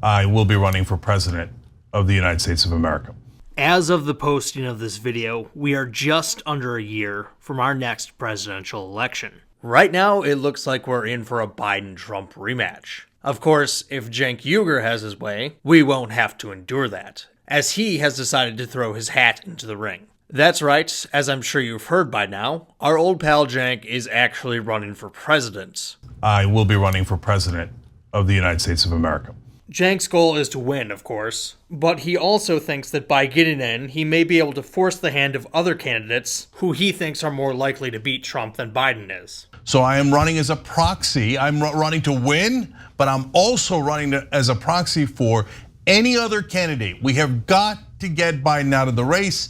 I will be running for president of the United States of America. As of the posting of this video, we are just under a year from our next presidential election. Right now, it looks like we're in for a Biden-Trump rematch. Of course, if Cenk Uygur has his way, we won't have to endure that, as he has decided to throw his hat into the ring. That's right, as I'm sure you've heard by now, our old pal Jenk is actually running for president. I will be running for president of the United States of America. Jenk's goal is to win, of course, but he also thinks that by getting in, he may be able to force the hand of other candidates who he thinks are more likely to beat Trump than Biden is. So I am running as a proxy. I'm running to win, but I'm also running as a proxy for any other candidate. We have got to get Biden out of the race.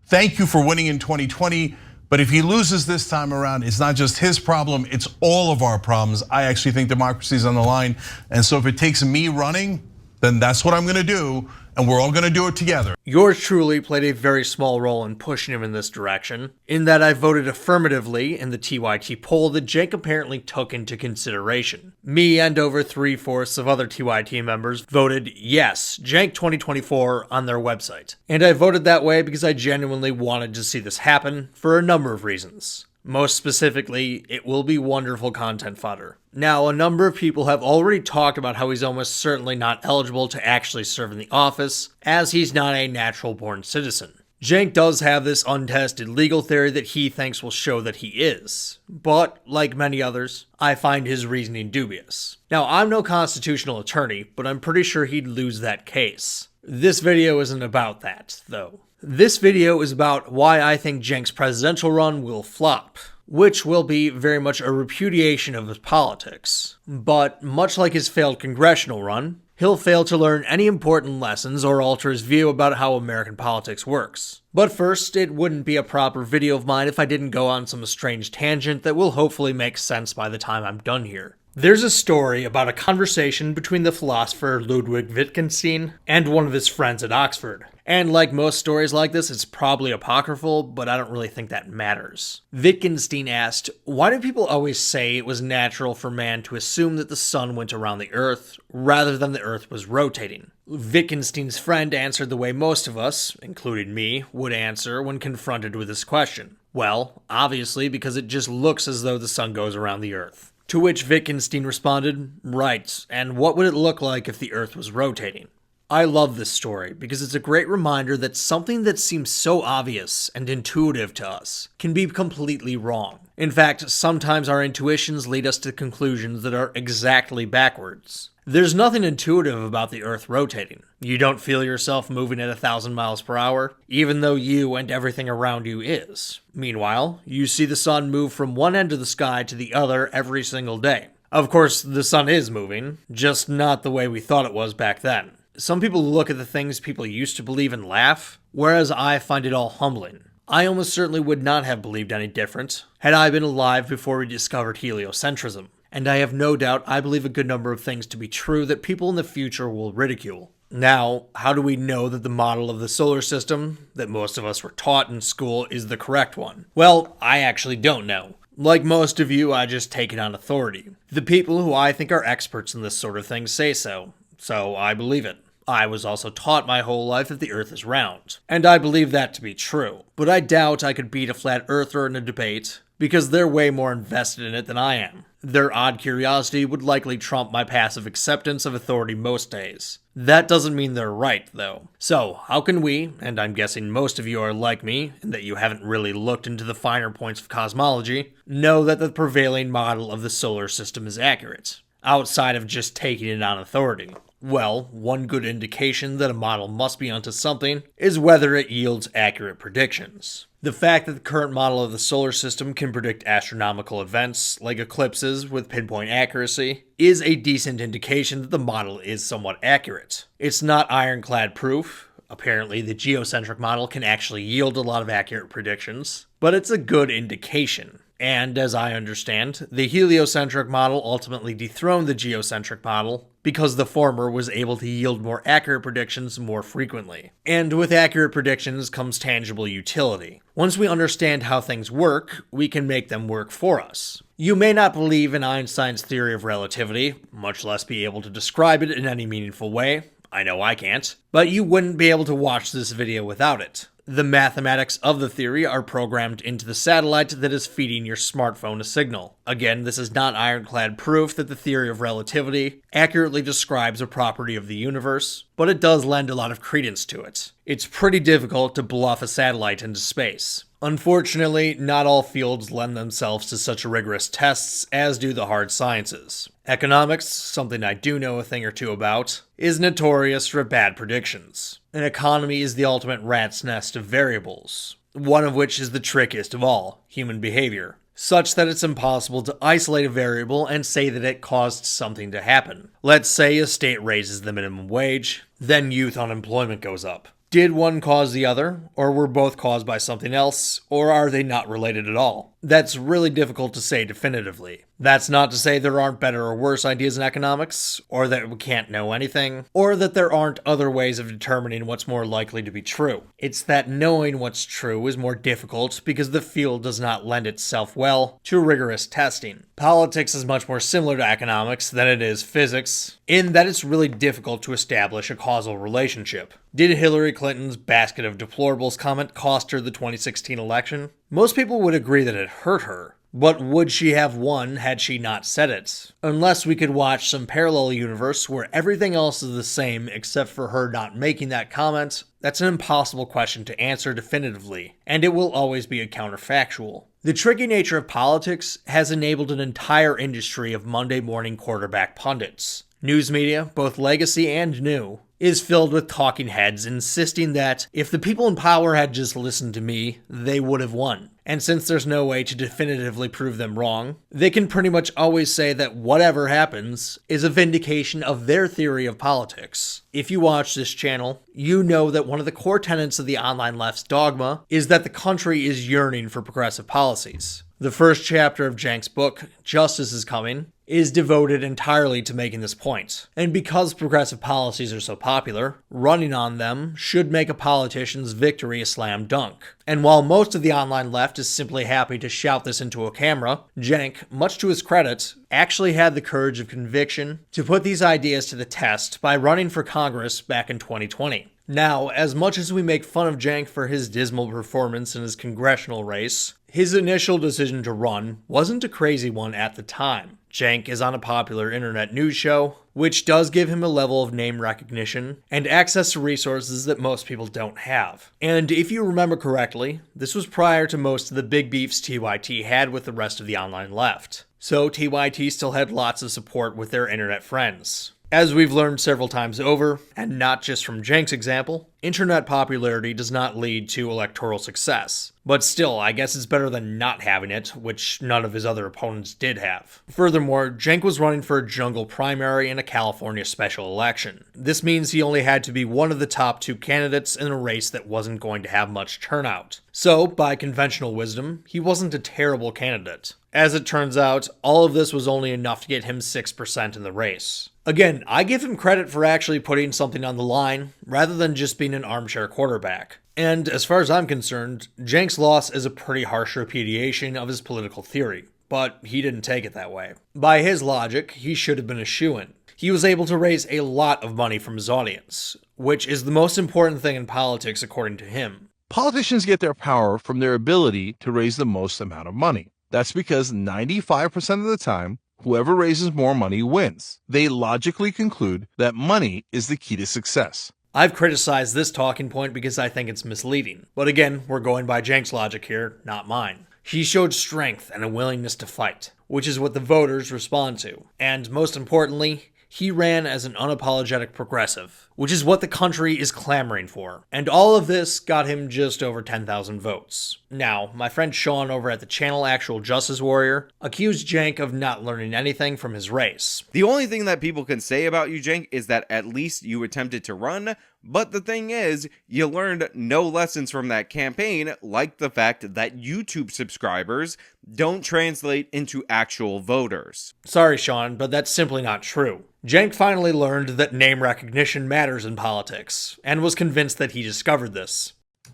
Thank you for winning in 2020. But if he loses this time around, it's not just his problem, it's all of our problems. I actually think democracy is on the line. And so if it takes me running, then that's what I'm gonna do. And we're all gonna do it together. Yours truly played a very small role in pushing him in this direction, in that I voted affirmatively in the TYT poll that Jenk apparently took into consideration. Me and over 3/4 of other TYT members voted yes, Jenk 2024 on their website. And I voted that way because I genuinely wanted to see this happen for a number of reasons. Most specifically, it will be wonderful content fodder. Now, a number of people have already talked about how he's almost certainly not eligible to actually serve in the office, as he's not a natural-born citizen. Jenk does have this untested legal theory that he thinks will show that he is, but like many others, I find his reasoning dubious. Now, I'm no constitutional attorney, but I'm pretty sure he'd lose that case. This video isn't about that, though. This video is about why I think Jenk's presidential run will flop, which will be very much a repudiation of his politics. But much like his failed congressional run, he'll fail to learn any important lessons or alter his view about how American politics works. But first, it wouldn't be a proper video of mine if I didn't go on some strange tangent that will hopefully make sense by the time I'm done here. There's a story about a conversation between the philosopher Ludwig Wittgenstein and one of his friends at Oxford. And like most stories like this, it's probably apocryphal, but I don't really think that matters. Wittgenstein asked, why do people always say it was natural for man to assume that the sun went around the earth, rather than the earth was rotating? Wittgenstein's friend answered the way most of us, including me, would answer when confronted with this question. Well, obviously because it just looks as though the sun goes around the earth. To which Wittgenstein responded, right, and what would it look like if the earth was rotating? I love this story because it's a great reminder that something that seems so obvious and intuitive to us can be completely wrong. In fact, sometimes our intuitions lead us to conclusions that are exactly backwards. There's nothing intuitive about the earth rotating. You don't feel yourself moving at 1,000 miles per hour, even though you and everything around you is. Meanwhile, you see the sun move from one end of the sky to the other every single day. Of course, the sun is moving, just not the way we thought it was back then. Some people look at the things people used to believe and laugh, whereas I find it all humbling. I almost certainly would not have believed any different had I been alive before we discovered heliocentrism. And I have no doubt I believe a good number of things to be true that people in the future will ridicule. Now, how do we know that the model of the solar system that most of us were taught in school is the correct one? Well, I actually don't know. Like most of you, I just take it on authority. The people who I think are experts in this sort of thing say so I believe it. I was also taught my whole life that the earth is round, and I believe that to be true. But I doubt I could beat a flat earther in a debate, because they're way more invested in it than I am. Their odd curiosity would likely trump my passive acceptance of authority most days. That doesn't mean they're right, though. So, how can we, and I'm guessing most of you are like me, in that you haven't really looked into the finer points of cosmology, know that the prevailing model of the solar system is accurate, outside of just taking it on authority? Well, one good indication that a model must be onto something is whether it yields accurate predictions. The fact that the current model of the solar system can predict astronomical events, like eclipses, with pinpoint accuracy, is a decent indication that the model is somewhat accurate. It's not ironclad proof. Apparently, the geocentric model can actually yield a lot of accurate predictions, but it's a good indication. And as I understand, the heliocentric model ultimately dethroned the geocentric model because the former was able to yield more accurate predictions more frequently. And with accurate predictions comes tangible utility. Once we understand how things work, we can make them work for us. You may not believe in Einstein's theory of relativity, much less be able to describe it in any meaningful way. I know I can't. But you wouldn't be able to watch this video without it. The mathematics of the theory are programmed into the satellite that is feeding your smartphone a signal. Again, this is not ironclad proof that the theory of relativity accurately describes a property of the universe, but it does lend a lot of credence to it. It's pretty difficult to bluff a satellite into space. Unfortunately, not all fields lend themselves to such rigorous tests as do the hard sciences. Economics, something I do know a thing or two about, is notorious for bad predictions. An economy is the ultimate rat's nest of variables, one of which is the trickiest of all, human behavior, such that it's impossible to isolate a variable and say that it caused something to happen. Let's say a state raises the minimum wage, then youth unemployment goes up. Did one cause the other, or were both caused by something else, or are they not related at all? That's really difficult to say definitively. That's not to say there aren't better or worse ideas in economics, or that we can't know anything, or that there aren't other ways of determining what's more likely to be true. It's that knowing what's true is more difficult because the field does not lend itself well to rigorous testing. Politics is much more similar to economics than it is physics, in that it's really difficult to establish a causal relationship. Did Hillary Clinton's basket of deplorables comment cost her the 2016 election? Most people would agree that it hurt her. But would she have won had she not said it? Unless we could watch some parallel universe where everything else is the same except for her not making that comment, that's an impossible question to answer definitively, and it will always be a counterfactual. The tricky nature of politics has enabled an entire industry of Monday morning quarterback pundits. News media, both legacy and new, is filled with talking heads insisting that if the people in power had just listened to me, they would have won. And since there's no way to definitively prove them wrong, they can pretty much always say that whatever happens is a vindication of their theory of politics. If you watch this channel, you know that one of the core tenets of the online left's dogma is that the country is yearning for progressive policies. The first chapter of Jenk's book, Justice is Coming, is devoted entirely to making this point. And because progressive policies are so popular, running on them should make a politician's victory a slam dunk. And while most of the online left is simply happy to shout this into a camera, Jenk, much to his credit, actually had the courage of conviction to put these ideas to the test by running for Congress back in 2020. Now, as much as we make fun of Jenk for his dismal performance in his congressional race, his initial decision to run wasn't a crazy one at the time. Jenk is on a popular internet news show, which does give him a level of name recognition and access to resources that most people don't have. And if you remember correctly, this was prior to most of the big beefs TYT had with the rest of the online left. So TYT still had lots of support with their internet friends. As we've learned several times over, and not just from Jenk's example, internet popularity does not lead to electoral success. But still, I guess it's better than not having it, which none of his other opponents did have. Furthermore, Jenk was running for a jungle primary and a California special election. This means he only had to be one of the top two candidates in a race that wasn't going to have much turnout. So, by conventional wisdom, he wasn't a terrible candidate. As it turns out, all of this was only enough to get him 6% in the race. Again, I give him credit for actually putting something on the line, rather than just being an armchair quarterback. And as far as I'm concerned, Jenk's loss is a pretty harsh repudiation of his political theory, but he didn't take it that way. By his logic, he should have been a shoo-in. He was able to raise a lot of money from his audience, which is the most important thing in politics according to him. Politicians get their power from their ability to raise the most amount of money. That's because 95% of the time, whoever raises more money wins. They logically conclude that money is the key to success. I've criticized this talking point because I think it's misleading. But again, we're going by Jenk's logic here, not mine. He showed strength and a willingness to fight, which is what the voters respond to. And most importantly, he ran as an unapologetic progressive, which is what the country is clamoring for. And all of this got him just over 10,000 votes. Now, my friend Sean over at the channel Actual Justice Warrior accused Jenk of not learning anything from his race. The only thing that people can say about you, Jenk, is that at least you attempted to run But the thing is, you learned no lessons from that campaign, like the fact that YouTube subscribers don't translate into actual voters. Sorry, Sean, but that's simply not true. Jenk finally learned that name recognition matters in politics, and was convinced that he discovered this.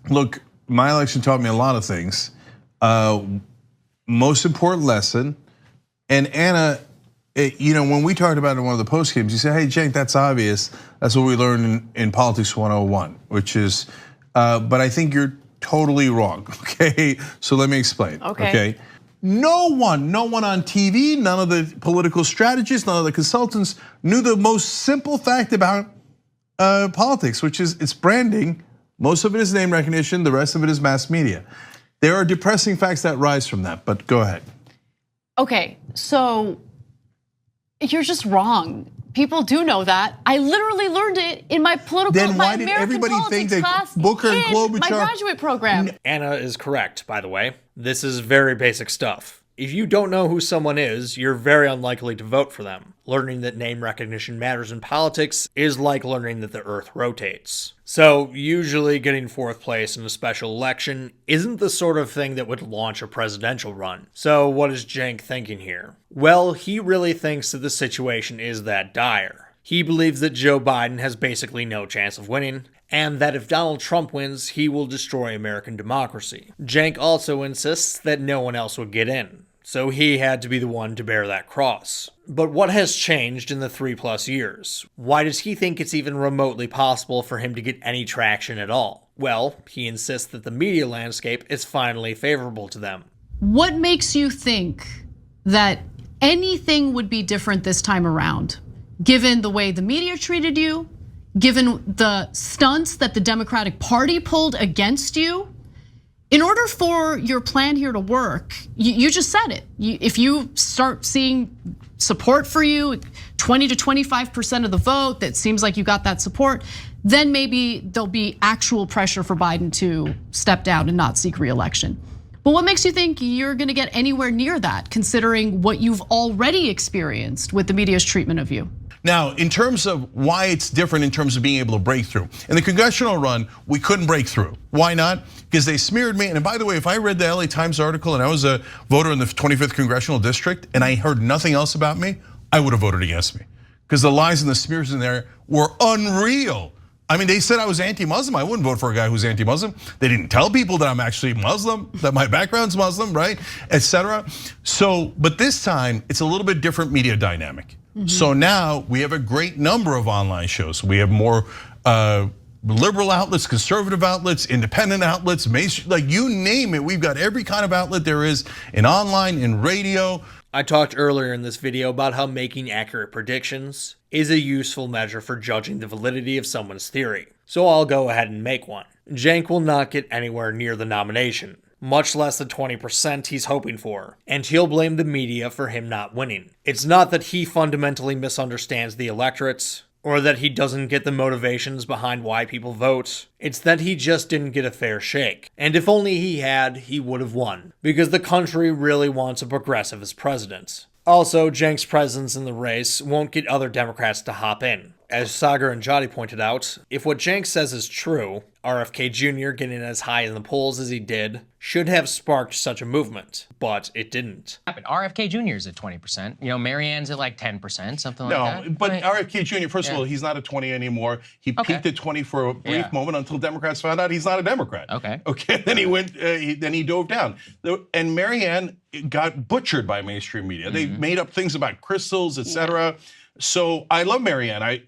Look, my election taught me a lot of things. Most important lesson, and Anna, when we talked about it in one of the post games, you said, hey, Jenk, that's obvious. That's what we learned in Politics 101, which is, but I think you're totally wrong, okay? So let me explain, okay? No one on TV, none of the political strategists, none of the consultants knew the most simple fact about politics, which is it's branding. Most of it is name recognition, the rest of it is mass media. There are depressing facts that rise from that, but go ahead. Okay, so you're just wrong. People do know that. I literally learned it in my political, then why my did American everybody think that class Booker and in Klobuchar, my graduate program? Anna is correct, by the way. This is very basic stuff. If you don't know who someone is, you're very unlikely to vote for them. Learning that name recognition matters in politics is like learning that the earth rotates. So usually getting fourth place in a special election isn't the sort of thing that would launch a presidential run. So what is Jenk thinking here? Well, he really thinks that the situation is that dire. He believes that Joe Biden has basically no chance of winning, and that if Donald Trump wins, he will destroy American democracy. Jenk also insists that no one else would get in, so he had to be the one to bear that cross. But what has changed in the 3+ years? Why does he think it's even remotely possible for him to get any traction at all? Well, he insists that the media landscape is finally favorable to them. What makes you think that anything would be different this time around, given the way the media treated you, given the stunts that the Democratic Party pulled against you? In order for your plan here to work, you just said it. If you start seeing support for you, 20 to 25% of the vote, that seems like you got that support, then maybe there'll be actual pressure for Biden to step down and not seek re-election. But what makes you think you're gonna get anywhere near that, considering what you've already experienced with the media's treatment of you? Now, in terms of why it's different in terms of being able to break through. In the congressional run, we couldn't break through. Why not? Because they smeared me. And by the way, if I read the LA Times article and I was a voter in the 25th congressional district and I heard nothing else about me, I would have voted against me. Because the lies and the smears in there were unreal. I mean, they said I was anti-Muslim. I wouldn't vote for a guy who's anti-Muslim. They didn't tell people that I'm actually Muslim, that my background's Muslim, right? Etc. So, but this time, it's a little bit different media dynamic. So now we have a great number of online shows. We have more liberal outlets, conservative outlets, independent outlets, mainstream, like you name it. We've got every kind of outlet there is in online, in radio. I talked earlier in this video about how making accurate predictions is a useful measure for judging the validity of someone's theory. So I'll go ahead and make one. Jenk will not get anywhere near the nomination, much less the 20% he's hoping for, and he'll blame the media for him not winning. It's not that he fundamentally misunderstands the electorates, or that he doesn't get the motivations behind why people vote. It's that he just didn't get a fair shake. And if only he had, he would have won, because the country really wants a progressive as president. Also, Jenk's presence in the race won't get other Democrats to hop in. As Sagar and Jody pointed out, if what Jenk says is true, RFK Jr. getting as high in the polls as he did should have sparked such a movement, but it didn't. RFK Jr. is at 20%. Marianne's at like 10%, something like that. No, but RFK Jr., first of all, he's not at 20 anymore. He peaked at 20 for a brief moment until Democrats found out he's not a Democrat. Okay. Then he went. Then he dove down. And Marianne got butchered by mainstream media. They made up things about crystals, etc. So I love Marianne.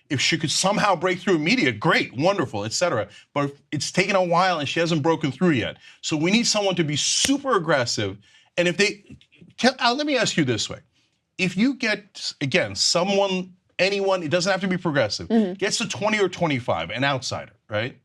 If she could somehow break through media, great, wonderful, etc. But it's taken a while and she hasn't broken through yet. So we need someone to be super aggressive. And if let me ask you this way. If you get, again, anyone, it doesn't have to be progressive, gets to 20 or 25, an outsider, right?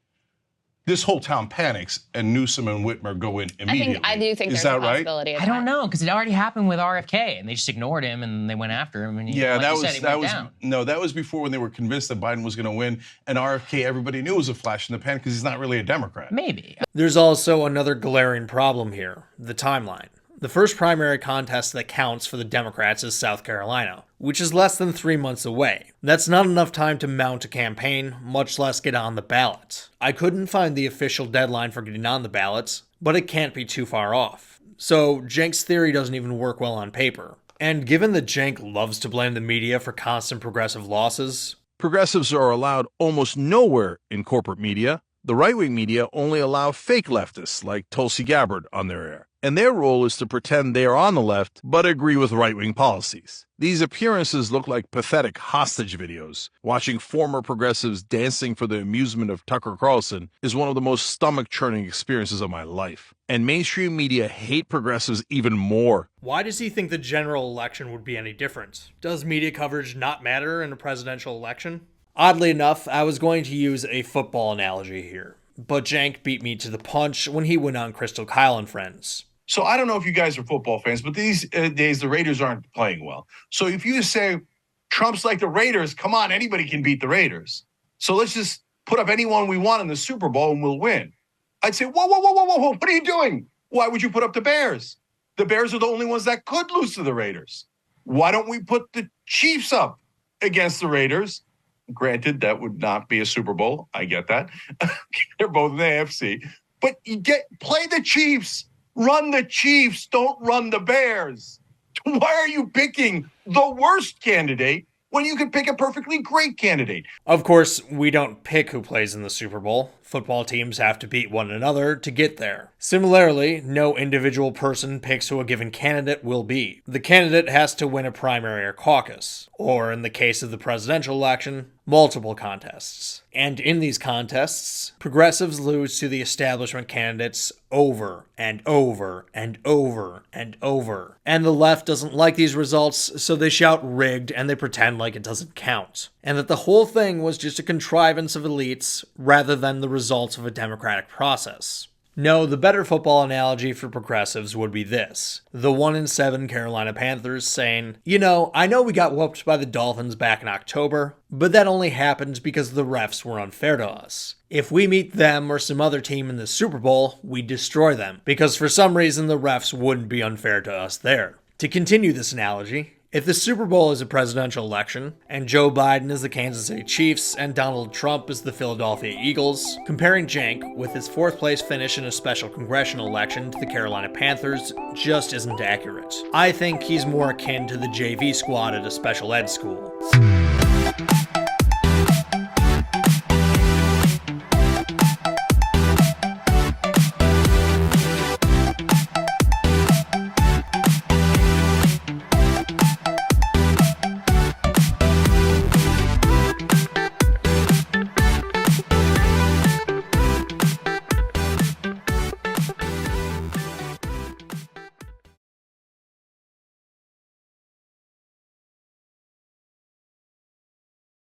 This whole town panics and Newsom and Whitmer go in immediately. I do think Is there's that a right? possibility of I don't know, because it already happened with RFK, and they just ignored him, and they went after him, and that was before when they were convinced that Biden was going to win, and RFK, everybody knew was a flash in the pan because he's not really a Democrat. Maybe. There's also another glaring problem here, the timeline. The first primary contest that counts for the Democrats is South Carolina, which is less than 3 months away. That's not enough time to mount a campaign, much less get on the ballot. I couldn't find the official deadline for getting on the ballots, but it can't be too far off. So Jenk's theory doesn't even work well on paper. And given that Jenk loves to blame the media for constant progressive losses, Progressives are allowed almost nowhere in corporate media. The right-wing media only allow fake leftists like Tulsi Gabbard on their air, and their role is to pretend they are on the left but agree with right-wing policies. These appearances look like pathetic hostage videos. Watching former progressives dancing for the amusement of Tucker Carlson is one of the most stomach-churning experiences of my life. And mainstream media hate progressives even more. why does he think the general election would be any different? Does media coverage not matter in a presidential election? Oddly enough, I was going to use a football analogy here, but Jenk beat me to the punch when he went on Crystal Kyle and Friends. So I don't know if you guys are football fans, but these days the Raiders aren't playing well. So if you say Trump's like the Raiders, come on, anybody can beat the Raiders. So let's just put up anyone we want in the Super Bowl and we'll win. I'd say, whoa, what are you doing? Why would you put up the Bears? The Bears are the only ones that could lose to the Raiders. Why don't we put the Chiefs up against the Raiders? Granted, that would not be a Super Bowl. I get that. They're both in the AFC. But play the Chiefs. Run the Chiefs. Don't run the Bears. Why are you picking the worst candidate when you could pick a perfectly great candidate? Of course, we don't pick who plays in the Super Bowl. Football teams have to beat one another to get there. Similarly, no individual person picks who a given candidate will be. The candidate has to win a primary or caucus, or in the case of the presidential election, multiple contests. And in these contests, progressives lose to the establishment candidates over and over and over and over. And the left doesn't like these results, so they shout rigged and they pretend like it doesn't count. And that the whole thing was just a contrivance of elites rather than the results of a democratic process. No, the better football analogy for progressives would be this. The 1-7 Carolina Panthers saying, I know we got whooped by the Dolphins back in October, but that only happened because the refs were unfair to us. If we meet them or some other team in the Super Bowl, we destroy them, because for some reason the refs wouldn't be unfair to us there. To continue this analogy, if the Super Bowl is a presidential election, and Joe Biden is the Kansas City Chiefs, and Donald Trump is the Philadelphia Eagles, comparing Jenk with his 4th place finish in a special congressional election to the Carolina Panthers just isn't accurate. I think he's more akin to the JV squad at a special ed school.